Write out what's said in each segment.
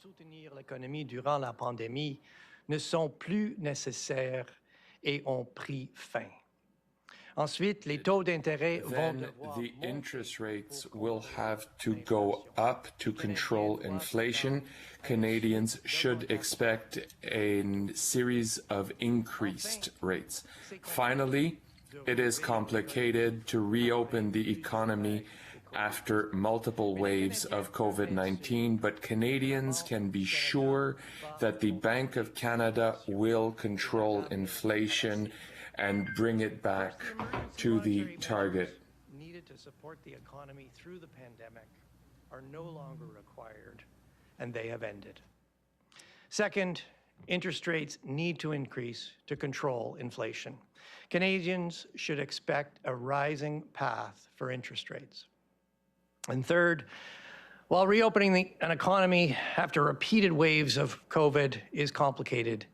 Soutenir l'économie durant la pandémie ne sont plus nécessaires et ont pris fin. Ensuite, les taux d'intérêt vont devoir the interest rates will have to go up to control inflation. Canadians should expect a series of increased rates. Finally, it is complicated to reopen the economy after multiple waves of COVID-19, but Canadians can be sure that the Bank of Canada will control inflation and bring it back to the target. Needed to support the economy through the pandemic are no longer required, and they have ended. Second, interest rates need to increase to control inflation. Canadians should expect a rising path for interest rates. And third, while reopening an economy after repeated waves of COVID is complicated,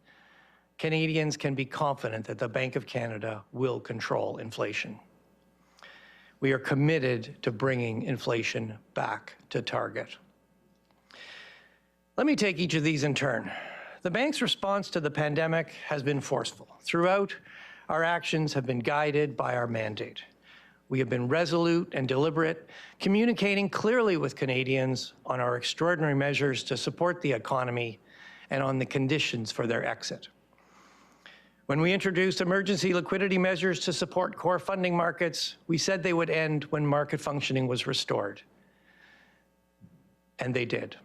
Canadians can be confident that the Bank of Canada will control inflation. We are committed to bringing inflation back to target. Let me take each of these in turn. The bank's response to the pandemic has been forceful. Throughout, our actions have been guided by our mandate. We have been resolute and deliberate, communicating clearly with Canadians on our extraordinary measures to support the economy and on the conditions for their exit. When we introduced emergency liquidity measures to support core funding markets, we said they would end when market functioning was restored. And they did.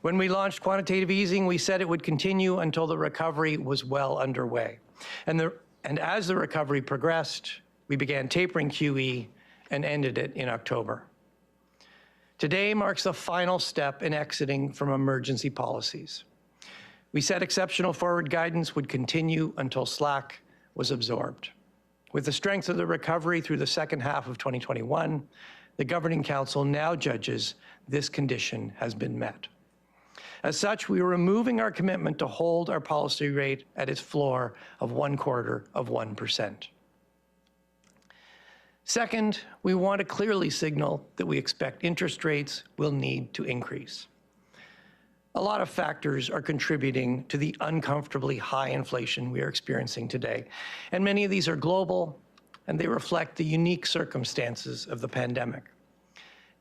When we launched quantitative easing, we said it would continue until the recovery was well underway. And as the recovery progressed, we began tapering QE and ended it in October. Today marks the final step in exiting from emergency policies. We said exceptional forward guidance would continue until slack was absorbed. With the strength of the recovery through the second half of 2021, the Governing Council now judges this condition has been met. As such, we are removing our commitment to hold our policy rate at its floor of 0.25%. Second, we want to clearly signal that we expect interest rates will need to increase. A lot of factors are contributing to the uncomfortably high inflation we are experiencing today, and many of these are global, and they reflect the unique circumstances of the pandemic.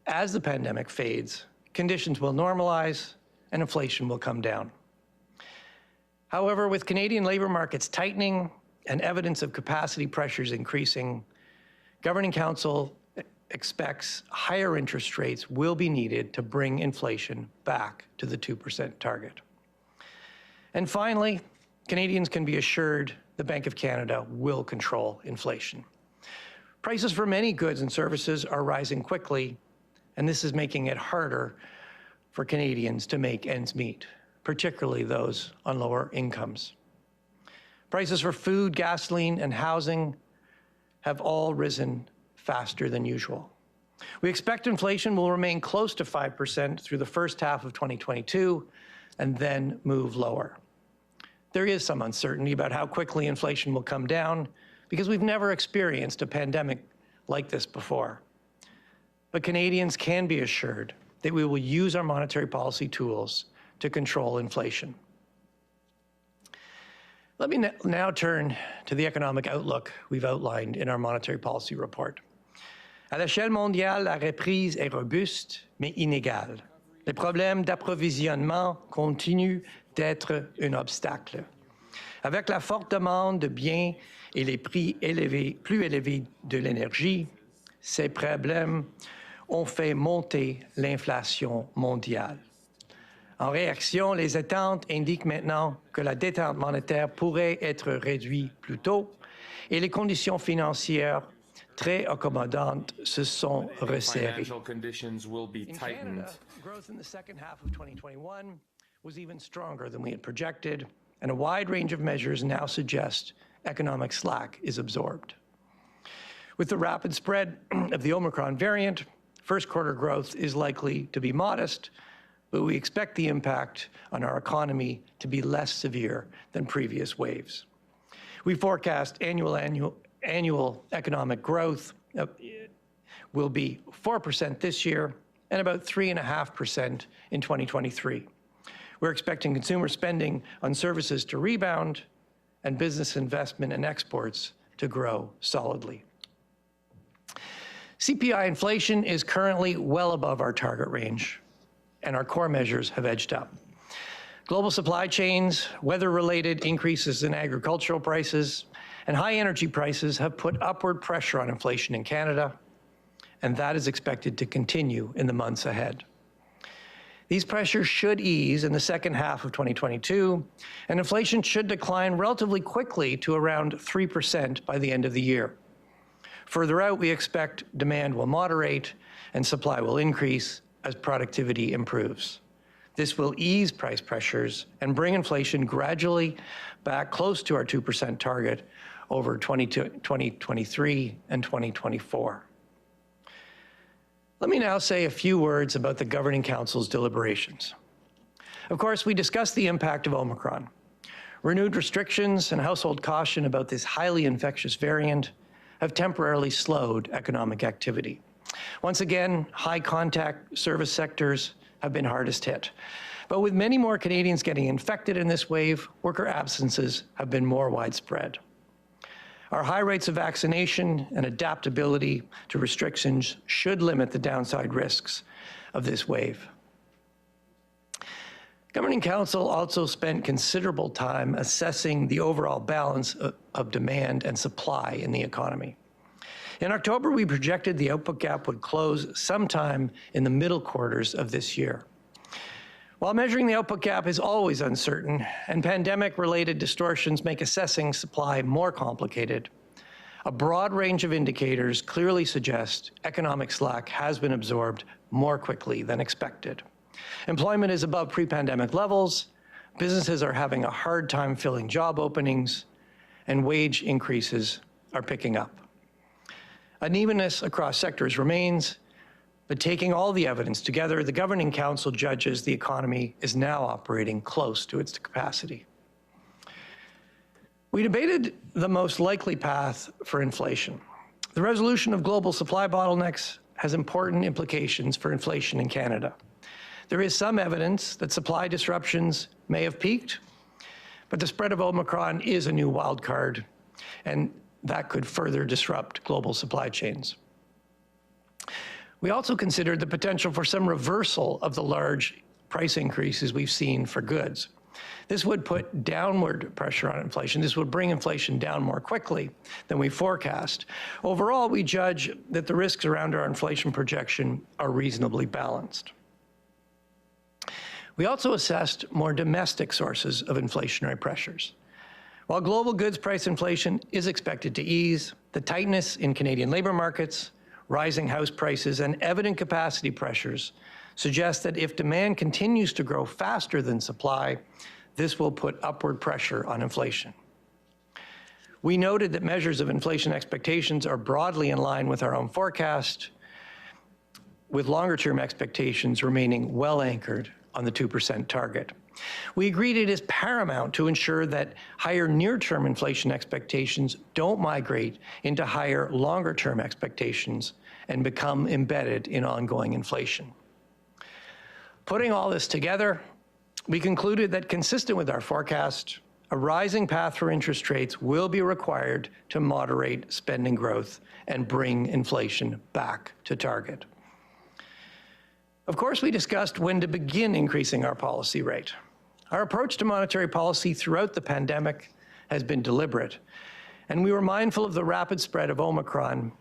As the pandemic fades, conditions will normalize and inflation will come down. However, with Canadian labor markets tightening and evidence of capacity pressures increasing, Governing Council expects higher interest rates will be needed to bring inflation back to the 2% target. And finally, Canadians can be assured the Bank of Canada will control inflation. Prices for many goods and services are rising quickly, and this is making it harder for Canadians to make ends meet, particularly those on lower incomes. Prices for food, gasoline, and housing have all risen faster than usual. We expect inflation will remain close to 5% through the first half of 2022 and then move lower. There is some uncertainty about how quickly inflation will come down because we've never experienced a pandemic like this before. But Canadians can be assured that we will use our monetary policy tools to control inflation. Let me now turn to the economic outlook we've outlined in our monetary policy report. À l'échelle mondiale, la reprise est robuste, mais inégale. Les problèmes d'approvisionnement continuent d'être un obstacle. Avec la forte demande de biens et les prix plus élevés de l'énergie, ces problèmes ont fait monter l'inflation mondiale. En réaction, les attentes indiquent maintenant que la détente monétaire pourrait être réduite plus tôt et les conditions financières très accommodantes se sont resserrées. In Canada, growth in the second half of 2021 was even stronger than we had projected, and a wide range of measures now suggest economic slack is absorbed. With the rapid spread of the Omicron variant, first quarter growth is likely to be modest, but we expect the impact on our economy to be less severe than previous waves. We forecast annual economic growth will be 4% this year and about 3.5% in 2023. We're expecting consumer spending on services to rebound and business investment and exports to grow solidly. CPI inflation is currently well above our target range, and our core measures have edged up. Global supply chains, weather-related increases in agricultural prices, and high energy prices have put upward pressure on inflation in Canada, and that is expected to continue in the months ahead. These pressures should ease in the second half of 2022, and inflation should decline relatively quickly to around 3% by the end of the year. Further out, we expect demand will moderate and supply will increase as productivity improves. This will ease price pressures and bring inflation gradually back close to our 2% target over 2023 and 2024. Let me now say a few words about the Governing Council's deliberations. Of course, we discussed the impact of Omicron. Renewed restrictions and household caution about this highly infectious variant have temporarily slowed economic activity. Once again, high-contact service sectors have been hardest hit. But with many more Canadians getting infected in this wave, worker absences have been more widespread. Our high rates of vaccination and adaptability to restrictions should limit the downside risks of this wave. Governing Council also spent considerable time assessing the overall balance of demand and supply in the economy. In October, we projected the output gap would close sometime in the middle quarters of this year. While measuring the output gap is always uncertain, and pandemic-related distortions make assessing supply more complicated, a broad range of indicators clearly suggest economic slack has been absorbed more quickly than expected. Employment is above pre-pandemic levels, businesses are having a hard time filling job openings, and wage increases are picking up. Unevenness across sectors remains, but taking all the evidence together, the Governing Council judges the economy is now operating close to its capacity. We debated the most likely path for inflation. The resolution of global supply bottlenecks has important implications for inflation in Canada. There is some evidence that supply disruptions may have peaked, but the spread of Omicron is a new wild card, and that could further disrupt global supply chains. We also considered the potential for some reversal of the large price increases we've seen for goods. This would put downward pressure on inflation. This would bring inflation down more quickly than we forecast. Overall, we judge that the risks around our inflation projection are reasonably balanced. We also assessed more domestic sources of inflationary pressures. While global goods price inflation is expected to ease, the tightness in Canadian labor markets, rising house prices, and evident capacity pressures suggest that if demand continues to grow faster than supply, this will put upward pressure on inflation. We noted that measures of inflation expectations are broadly in line with our own forecast, with longer-term expectations remaining well anchored on the 2% target. We agreed it is paramount to ensure that higher near-term inflation expectations don't migrate into higher longer-term expectations and become embedded in ongoing inflation. Putting all this together, we concluded that consistent with our forecast, a rising path for interest rates will be required to moderate spending growth and bring inflation back to target. Of course, we discussed when to begin increasing our policy rate. Our approach to monetary policy throughout the pandemic has been deliberate, and we were mindful of the rapid spread of Omicron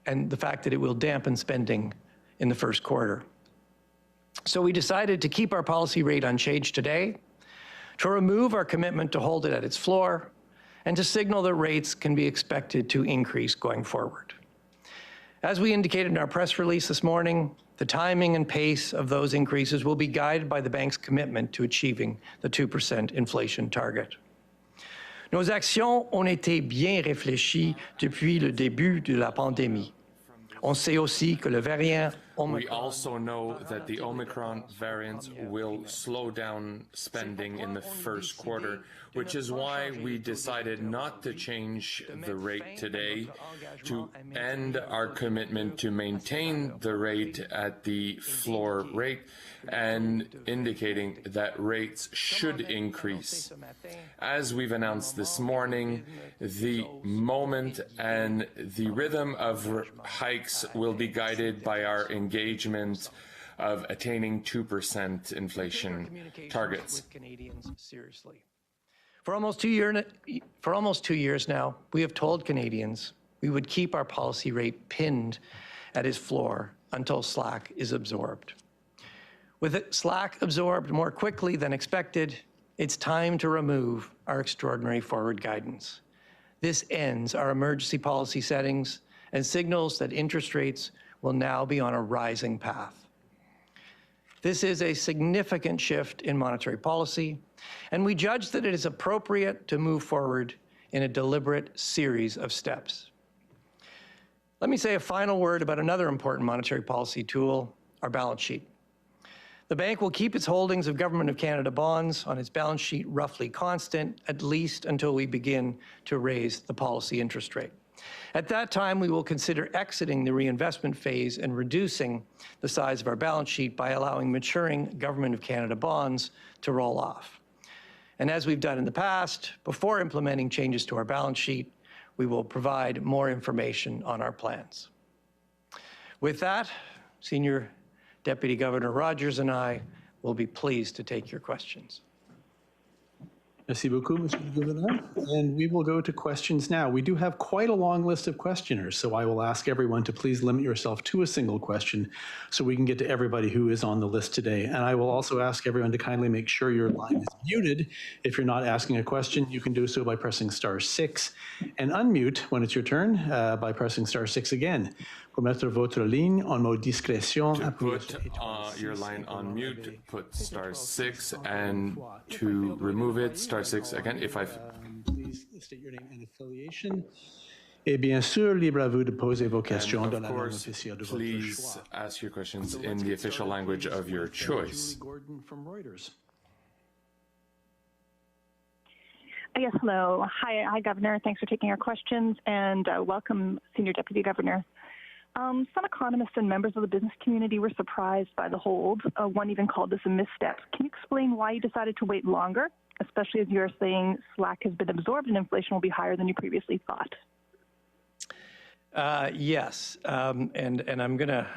and the fact that it will dampen spending in the first quarter. So we decided to keep our policy rate unchanged today, to remove our commitment to hold it at its floor, and to signal that rates can be expected to increase going forward. As we indicated in our press release this morning, the timing and pace of those increases will be guided by the bank's commitment to achieving the 2% inflation target. Nos actions ont été bien réfléchies depuis le début de la pandémie. On sait aussi que le variant We also know that the Omicron variant will slow down spending in the first quarter, which is why we decided not to change the rate today, to end our commitment to maintain the rate at the floor rate, and indicating that rates should increase. As we've announced this morning, the moment and the rhythm of hikes will be guided by our engagement of attaining 2% inflation targets. For almost 2 years now, we have told Canadians we would keep our policy rate pinned at its floor until slack is absorbed. With slack absorbed more quickly than expected, it's time to remove our extraordinary forward guidance. This ends our emergency policy settings and signals that interest rates will now be on a rising path. This is a significant shift in monetary policy, and we judge that it is appropriate to move forward in a deliberate series of steps. Let me say a final word about another important monetary policy tool, our balance sheet. The bank will keep its holdings of Government of Canada bonds on its balance sheet roughly constant, at least until we begin to raise the policy interest rate. At that time, we will consider exiting the reinvestment phase and reducing the size of our balance sheet by allowing maturing Government of Canada bonds to roll off. And as we've done in the past, before implementing changes to our balance sheet, we will provide more information on our plans. With that, Senior Deputy Governor Rogers and I will be pleased to take your questions. Merci beaucoup, Monsieur le Gouverneur. And we will go to questions now. We do have quite a long list of questioners, so I will ask everyone to please limit yourself to a single question so we can get to everybody who is on the list today. And I will also ask everyone to kindly make sure your line is muted. If you're not asking a question, you can do so by pressing *6, and unmute when it's your turn by pressing *6 again. Pour mettre votre ligne en mode discrétion, to put your line on mute, put *6, and to remove it, *6 again. If I've please state your name and affiliation. Et bien sûr, libre à vous de poser vos questions dans la langue officielle de votre choix. Please ask your questions in the official language of your choice. Gordon from Reuters. Yes, hello. Hi, Governor. Thanks for taking our questions, and welcome, Senior Deputy Governor. Some economists and members of the business community were surprised by the hold. One even called this a misstep. Can you explain why you decided to wait longer, especially as you're saying slack has been absorbed and inflation will be higher than you previously thought? Yes, and I'm going to,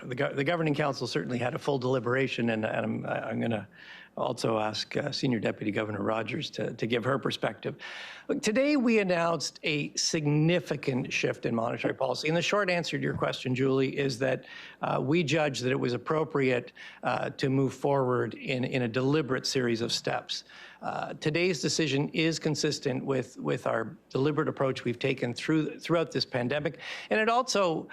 the Governing Council certainly had a full deliberation, and I'm going to also ask Senior Deputy Governor Rogers to give her perspective. Look, today we announced a significant shift in monetary policy. And the short answer to your question, Julie, is that we judged that it was appropriate to move forward in a deliberate series of steps. Today's decision is consistent with our deliberate approach we've taken throughout this pandemic, and it also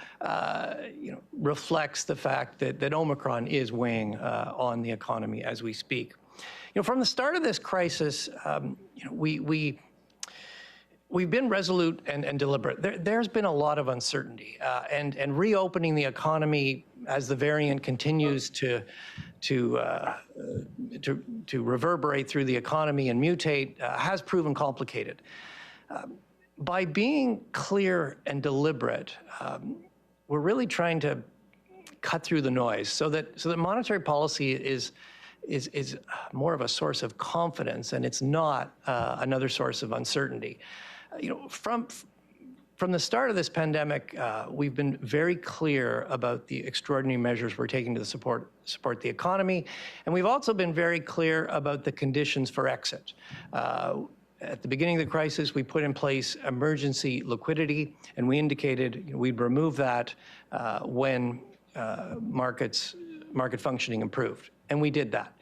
reflects the fact that Omicron is weighing on the economy as we speak. From the start of this crisis, we've been resolute and deliberate. There's been a lot of uncertainty, and reopening the economy as the variant continues to reverberate through the economy and mutate has proven complicated. By being clear and deliberate, we're really trying to cut through the noise so that monetary policy is more of a source of confidence, and it's not another source of uncertainty. From the start of this pandemic, we've been very clear about the extraordinary measures we're taking to support the economy, and we've also been very clear about the conditions for exit. At the beginning of the crisis, we put in place emergency liquidity, and we indicated we'd remove that when market functioning improved, and we did that.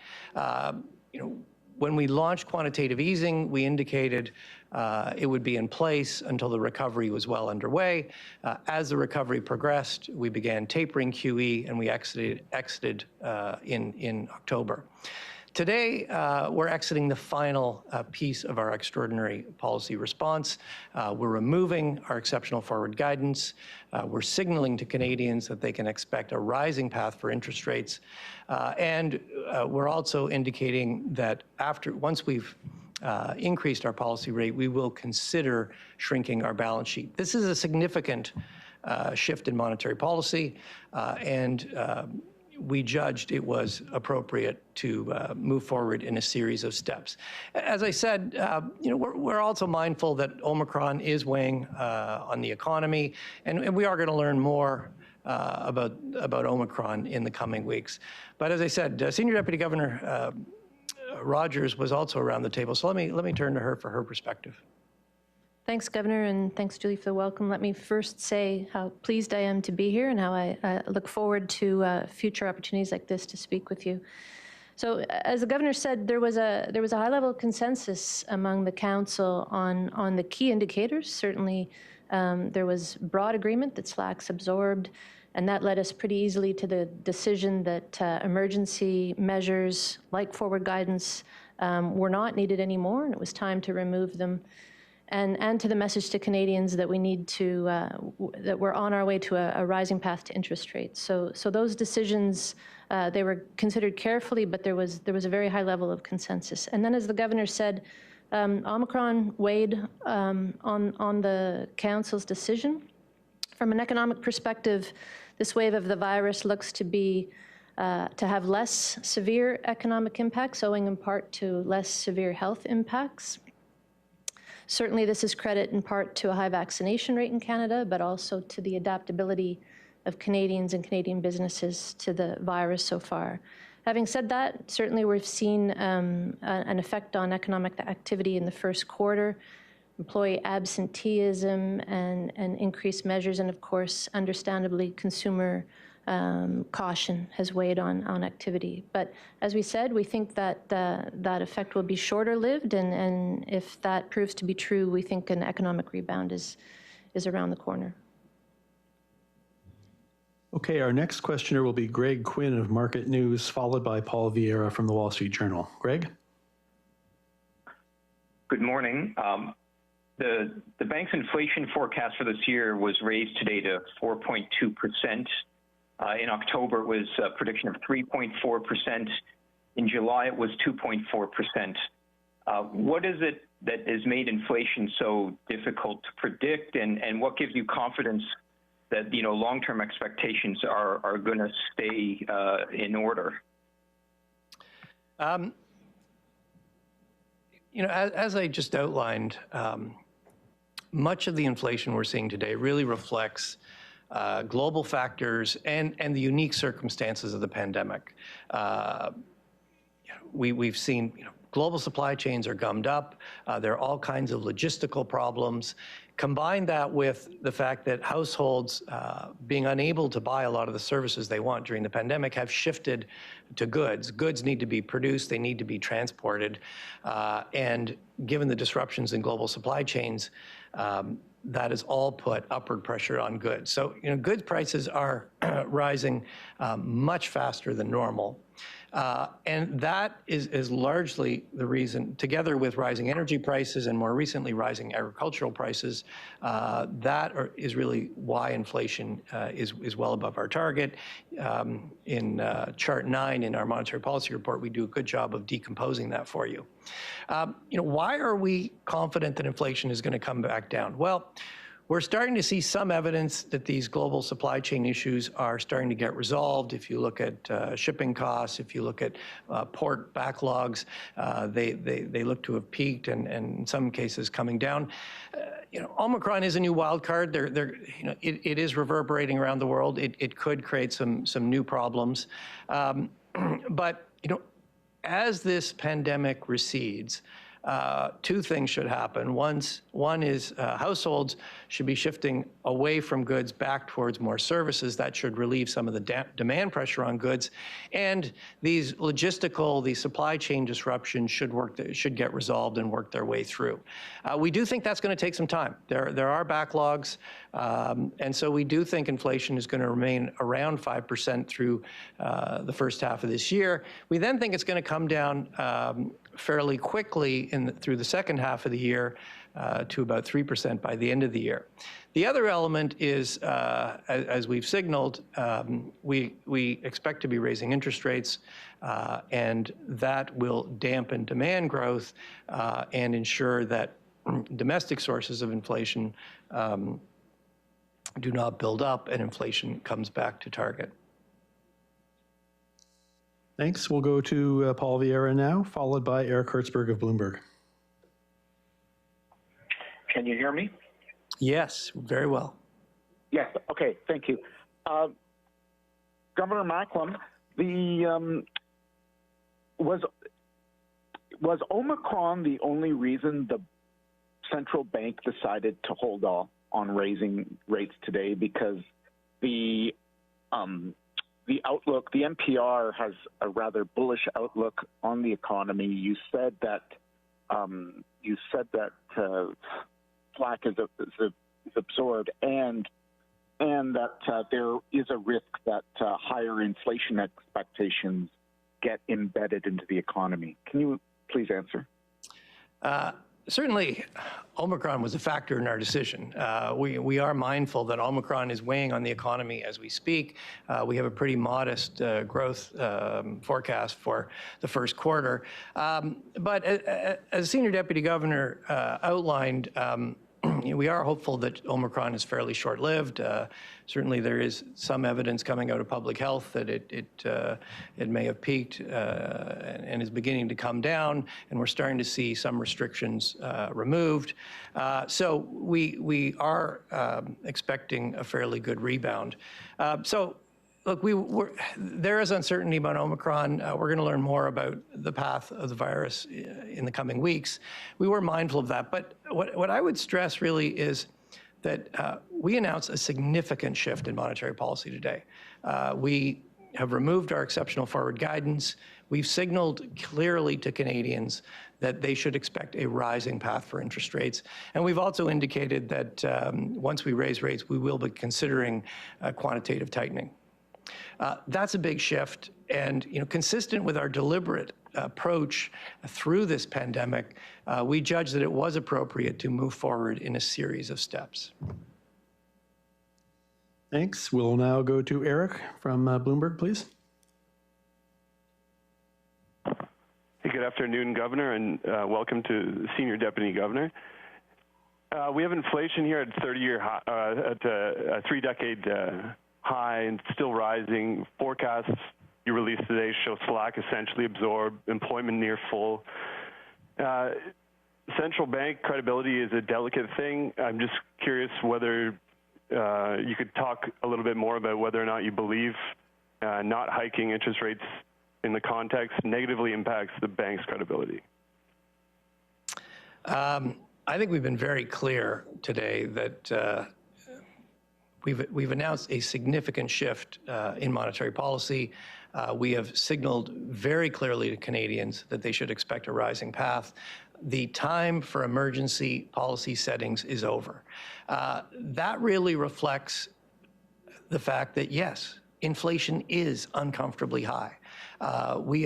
When we launched quantitative easing, we indicated it would be in place until the recovery was well underway. As the recovery progressed, we began tapering QE, and we exited in October. Today, we're exiting the final piece of our extraordinary policy response. We're removing our exceptional forward guidance. We're signaling to Canadians that they can expect a rising path for interest rates. And we're also indicating that once we've increased our policy rate, we will consider shrinking our balance sheet. This is a significant shift in monetary policy, and we judged it was appropriate to move forward in a series of steps. As I said, we're also mindful that Omicron is weighing on the economy, and we are going to learn more about Omicron in the coming weeks. But as I said, Senior Deputy Governor Rogers was also around the table, so let me turn to her for her perspective. Thanks, Governor, and thanks, Julie, for the welcome. Let me first say how pleased I am to be here and how I look forward to future opportunities like this to speak with you. So, as the Governor said, there was a high level of consensus among the Council on the key indicators. Certainly, there was broad agreement that SLAC's absorbed, and that led us pretty easily to the decision that emergency measures like forward guidance were not needed anymore, and it was time to remove them. And to the message to Canadians that we need to, that we're on our way to a rising path to interest rates. So those decisions, they were considered carefully, but there was a very high level of consensus. And then, as the Governor said, Omicron weighed on the Council's decision. From an economic perspective, this wave of the virus looks to be to have less severe economic impacts, owing in part to less severe health impacts. Certainly, this is credit in part to a high vaccination rate in Canada, but also to the adaptability of Canadians and Canadian businesses to the virus so far. Having said that, certainly we've seen an effect on economic activity in the first quarter, employee absenteeism and increased measures, and of course, understandably, consumer caution has weighed on activity. But as we said, we think that that effect will be shorter lived, and if that proves to be true, we think an economic rebound is around the corner. Okay, our next questioner will be Greg Quinn of Market News, followed by Paul Vieira from the Wall Street Journal. Greg? Good morning. The bank's inflation forecast for this year was raised today to 4.2%. In October, it was a prediction of 3.4%. In July, it was 2.4%. What is it that has made inflation so difficult to predict, and what gives you confidence that long-term expectations are going to stay in order? As I just outlined, much of the inflation we're seeing today really reflects global factors and the unique circumstances of the pandemic. We've seen global supply chains are gummed up. There are all kinds of logistical problems. Combine that with the fact that households being unable to buy a lot of the services they want during the pandemic have shifted to goods. Goods need to be produced, they need to be transported. And given the disruptions in global supply chains, that has all put upward pressure on goods. So, goods prices are rising much faster than normal. And that is largely the reason, together with rising energy prices and more recently rising agricultural prices, is really why inflation is well above our target. In chart 9 in our monetary policy report, we do a good job of decomposing that for you. Why are we confident that inflation is going to come back down? Well, we're starting to see some evidence that these global supply chain issues are starting to get resolved. If you look at shipping costs, if you look at port backlogs, they look to have peaked and in some cases coming down. Omicron is a new wild card. It is reverberating around the world. It could create some new problems. But as this pandemic recedes, two things should happen. One is households should be shifting away from goods back towards more services. That should relieve some of the demand pressure on goods. And these supply chain disruptions should get resolved and work their way through. We do think that's going to take some time. There are backlogs, and so we do think inflation is going to remain around 5% through the first half of this year. We then think it's going to come down fairly quickly through the second half of the year to about 3% by the end of the year. The other element is, as we've signaled, we expect to be raising interest rates, and that will dampen demand growth and ensure that domestic sources of inflation do not build up and inflation comes back to target. Thanks. We'll go to Paul Vieira now, followed by Eric Hertzberg of Bloomberg. Can you hear me? Yes, very well. Yes. Okay. Thank you. Governor Macklem, was Omicron the only reason the central bank decided to hold off on raising rates today? Because the outlook, the NPR has a rather bullish outlook on the economy. You said that slack is absorbed, and that there is a risk that higher inflation expectations get embedded into the economy. Can you please answer? Certainly, Omicron was a factor in our decision. We are mindful that Omicron is weighing on the economy as we speak. We have a pretty modest growth forecast for the first quarter. But as Senior Deputy Governor outlined, we are hopeful that Omicron is fairly short-lived. Certainly, there is some evidence coming out of public health that it may have peaked and is beginning to come down, and we're starting to see some restrictions removed. So we are expecting a fairly good rebound. Look, there is uncertainty about Omicron. We're going to learn more about the path of the virus in the coming weeks. We were mindful of that. But what I would stress really is that we announced a significant shift in monetary policy today. We have removed our exceptional forward guidance. We've signaled clearly to Canadians that they should expect a rising path for interest rates. And we've also indicated that once we raise rates, we will be considering quantitative tightening. That's a big shift, and consistent with our deliberate approach through this pandemic, we judged that it was appropriate to move forward in a series of steps. Thanks. We'll now go to Eric from Bloomberg, please. Hey, good afternoon, Governor, and welcome to Senior Deputy Governor. We have inflation here at 30-year high, at a three-decade high and still rising. Forecasts you released today show slack essentially absorbed, employment near full. Central bank credibility is a delicate thing. I'm just curious whether you could talk a little bit more about whether or not you believe not hiking interest rates in the context negatively impacts the bank's credibility. I think we've been very clear today that we've announced a significant shift in monetary policy. We have signaled very clearly to Canadians that they should expect a rising path. The time for emergency policy settings is over. That really reflects the fact that, yes, inflation is uncomfortably high. We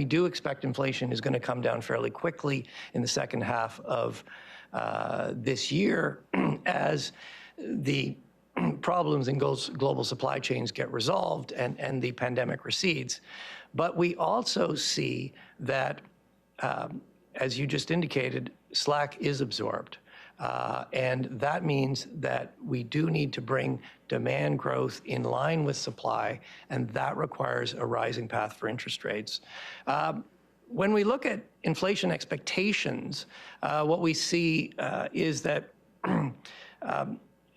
do expect inflation is going to come down fairly quickly in the second half of this year as the problems in global supply chains get resolved and the pandemic recedes. But we also see that, as you just indicated, slack is absorbed. And that means that we do need to bring demand growth in line with supply, and that requires a rising path for interest rates. When we look at inflation expectations, what we see is that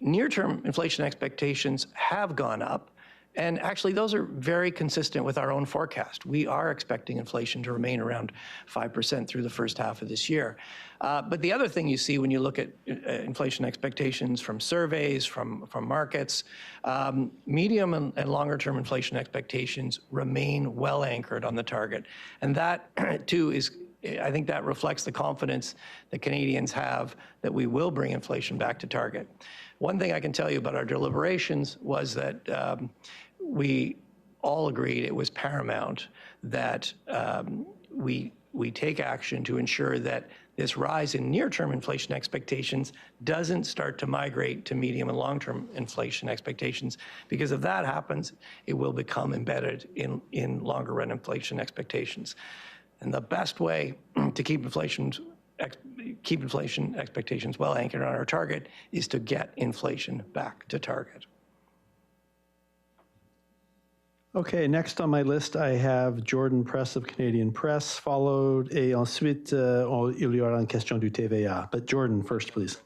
near-term inflation expectations have gone up, And actually, those are very consistent with our own forecast. We are expecting inflation to remain around 5% through the first half of this year. But the other thing you see when you look at inflation expectations from surveys, from markets, medium and longer term inflation expectations remain well anchored on the target. And that, too, I think that reflects the confidence that Canadians have that we will bring inflation back to target. One thing I can tell you about our deliberations was that we all agreed it was paramount that we take action to ensure that this rise in near-term inflation expectations doesn't start to migrate to medium and long-term inflation expectations, because if that happens, it will become embedded in longer-run inflation expectations. And the best way to keep inflation expectations well anchored on our target is to get inflation back to target. Okay, next on my list, I have Jordan Press of Canadian Press, followed, et ensuite, il y aura une question du TVA. But Jordan first, please.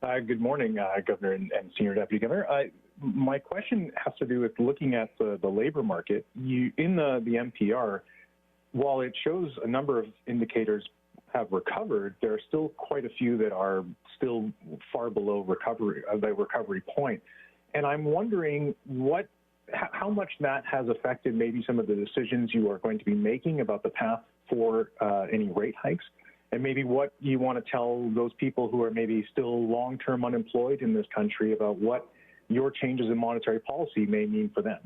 Good morning, Governor and Senior Deputy Governor. My question has to do with looking at the labor market. In the NPR, while it shows a number of indicators have recovered, there are still quite a few that are still far below the recovery point. And I'm wondering how much that has affected maybe some of the decisions you are going to be making about the path for any rate hikes, and maybe what you want to tell those people who are maybe still long-term unemployed in this country about what your changes in monetary policy may mean for them.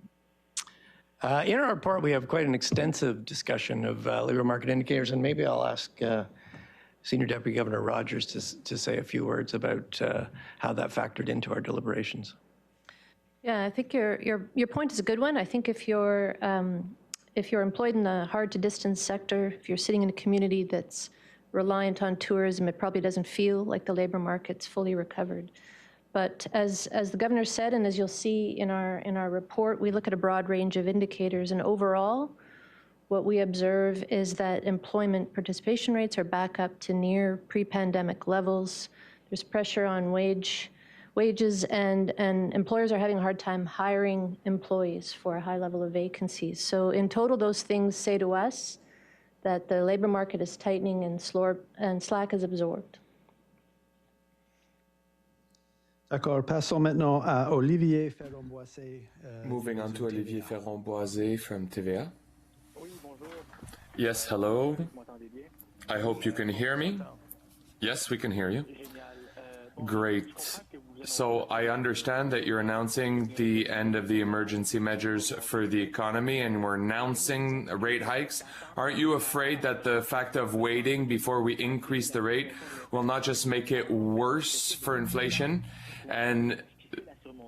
In our report, we have quite an extensive discussion of labor market indicators, and maybe I'll ask Senior Deputy Governor Rogers to say a few words about how that factored into our deliberations. Yeah, I think your point is a good one. I think if you're employed in the hard-to-distance sector, if you're sitting in a community that's reliant on tourism, it probably doesn't feel like the labor market's fully recovered. But as the governor said, and as you'll see in our report, we look at a broad range of indicators, and overall, what we observe is that employment participation rates are back up to near pre-pandemic levels. There's pressure on wages, and employers are having a hard time hiring employees for a high level of vacancies. So in total, those things say to us that the labor market is tightening and slack is absorbed. D'accord. Passons maintenant à Olivier Ferron-Boissé. Moving on to Olivier Ferron-Boissé from TVA. Yes, hello. I hope you can hear me. Yes, we can hear you. Great. So I understand that you're announcing the end of the emergency measures for the economy, and we're announcing rate hikes. Aren't you afraid that the fact of waiting before we increase the rate will not just make it worse for inflation, and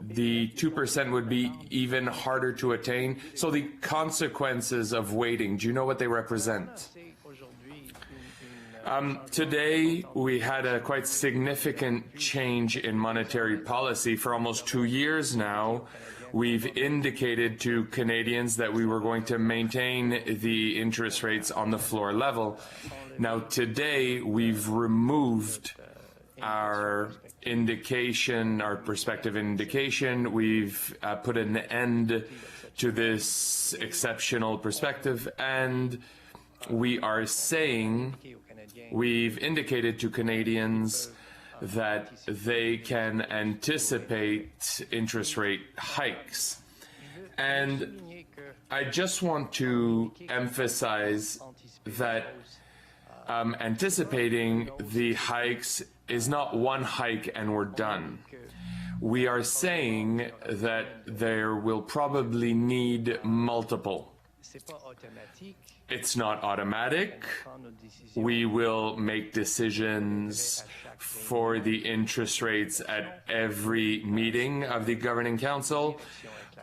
the 2% would be even harder to attain? So the consequences of waiting, do you know what they represent? Today, we had a quite significant change in monetary policy. For almost 2 years now, we've indicated to Canadians that we were going to maintain the interest rates on the floor level. Now, today, we've removed our indication, our prospective indication. We've put an end to this exceptional perspective, and we are saying, we've indicated to Canadians that they can anticipate interest rate hikes. And I just want to emphasize that anticipating the hikes is not one hike and we're done. We are saying that there will probably need multiple. It's not automatic. We will make decisions for the interest rates at every meeting of the Governing Council,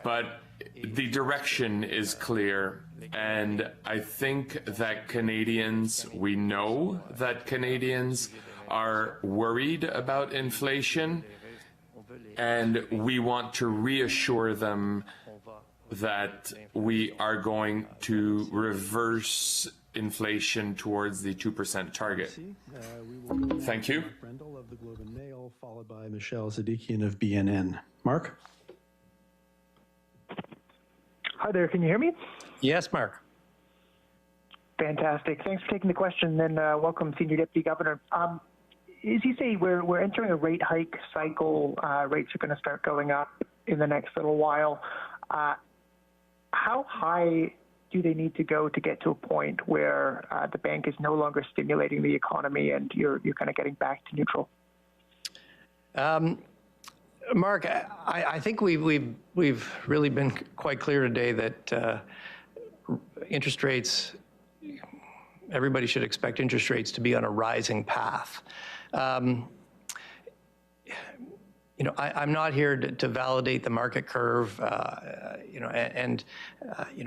but the direction is clear. And I think that we know that Canadians are worried about inflation, and we want to reassure them that we are going to reverse inflation towards the 2% target. Thank you. Brendel of the Globe and Mail, followed by Michelle Zadikian of BNN. Mark? Hi there, can you hear me? Yes, Mark. Fantastic. Thanks for taking the question, and welcome, Senior Deputy Governor. As you say, we're entering a rate hike cycle. Rates are going to start going up in the next little while. How high do they need to go to get to a point where the bank is no longer stimulating the economy and you're kind of getting back to neutral? Mark, I think we've really been quite clear today that interest rates, everybody should expect interest rates to be on a rising path. I'm not here to validate the market curve, and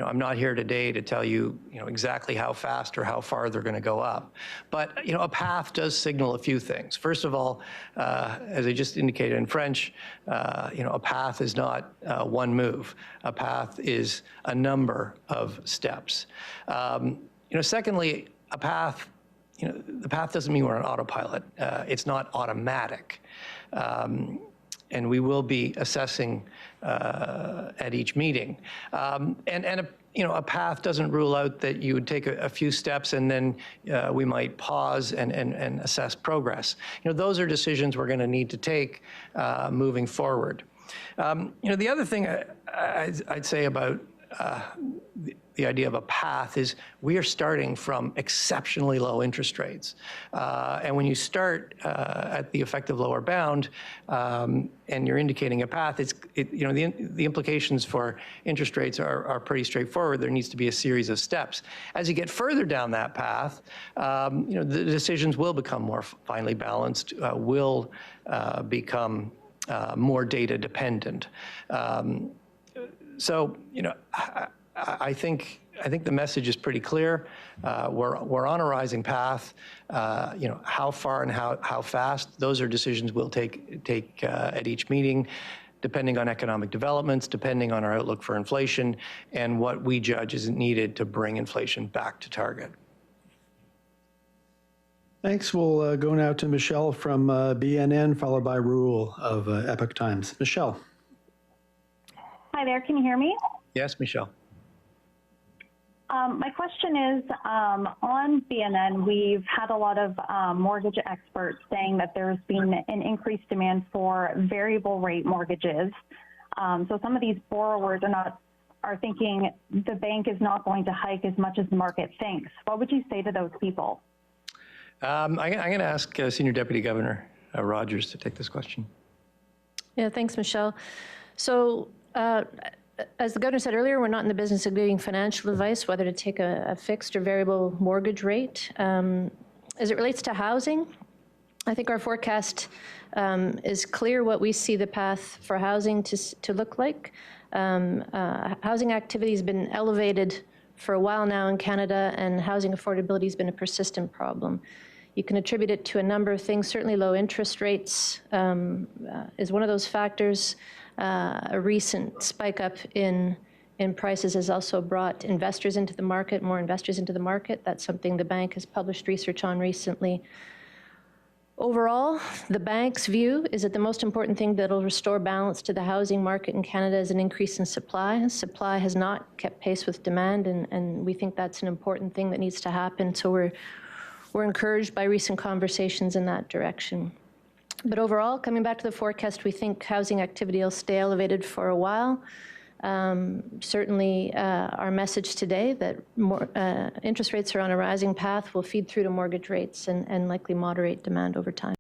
I'm not here today to tell you, exactly how fast or how far they're going to go up. But, a path does signal a few things. First of all, as I just indicated in French, a path is not one move. A path is a number of steps. Secondly, a path, the path doesn't mean we're on autopilot. It's not automatic. And we will be assessing at each meeting. A path doesn't rule out that you would take a few steps and then we might pause and assess progress. Those are decisions we're going to need to take moving forward. The other thing I'd say about the idea of a path is we are starting from exceptionally low interest rates. And when you start at the effective lower bound and you're indicating a path, the implications for interest rates are pretty straightforward. There needs to be a series of steps. As you get further down that path, the decisions will become more finely balanced, will become more data dependent. So, I think the message is pretty clear. We're on a rising path. How far and how fast, those are decisions we'll take at each meeting, depending on economic developments, depending on our outlook for inflation, and what we judge is needed to bring inflation back to target. Thanks. We'll go now to Michelle from BNN, followed by Rule of Epoch Times. Michelle. Hi there, can you hear me? Yes, Michelle. My question is, on BNN, we've had a lot of mortgage experts saying that there's been an increased demand for variable rate mortgages. So some of these borrowers are thinking the bank is not going to hike as much as the market thinks. What would you say to those people? I'm going to ask Senior Deputy Governor Rogers to take this question. Yeah, thanks, Michelle. So, as the governor said earlier, we're not in the business of giving financial advice, whether to take a fixed or variable mortgage rate. As it relates to housing, I think our forecast is clear what we see the path for housing to look like. Housing activity has been elevated for a while now in Canada, and housing affordability has been a persistent problem. You can attribute it to a number of things. Certainly low interest rates is one of those factors. A recent spike up in prices has also brought investors into the market, more investors into the market. That's something the bank has published research on recently. Overall, the bank's view is that the most important thing that will restore balance to the housing market in Canada is an increase in supply. Supply has not kept pace with demand, and we think that's an important thing that needs to happen. So we're encouraged by recent conversations in that direction. But overall, coming back to the forecast, we think housing activity will stay elevated for a while. Certainly, our message today that interest rates are on a rising path will feed through to mortgage rates and likely moderate demand over time.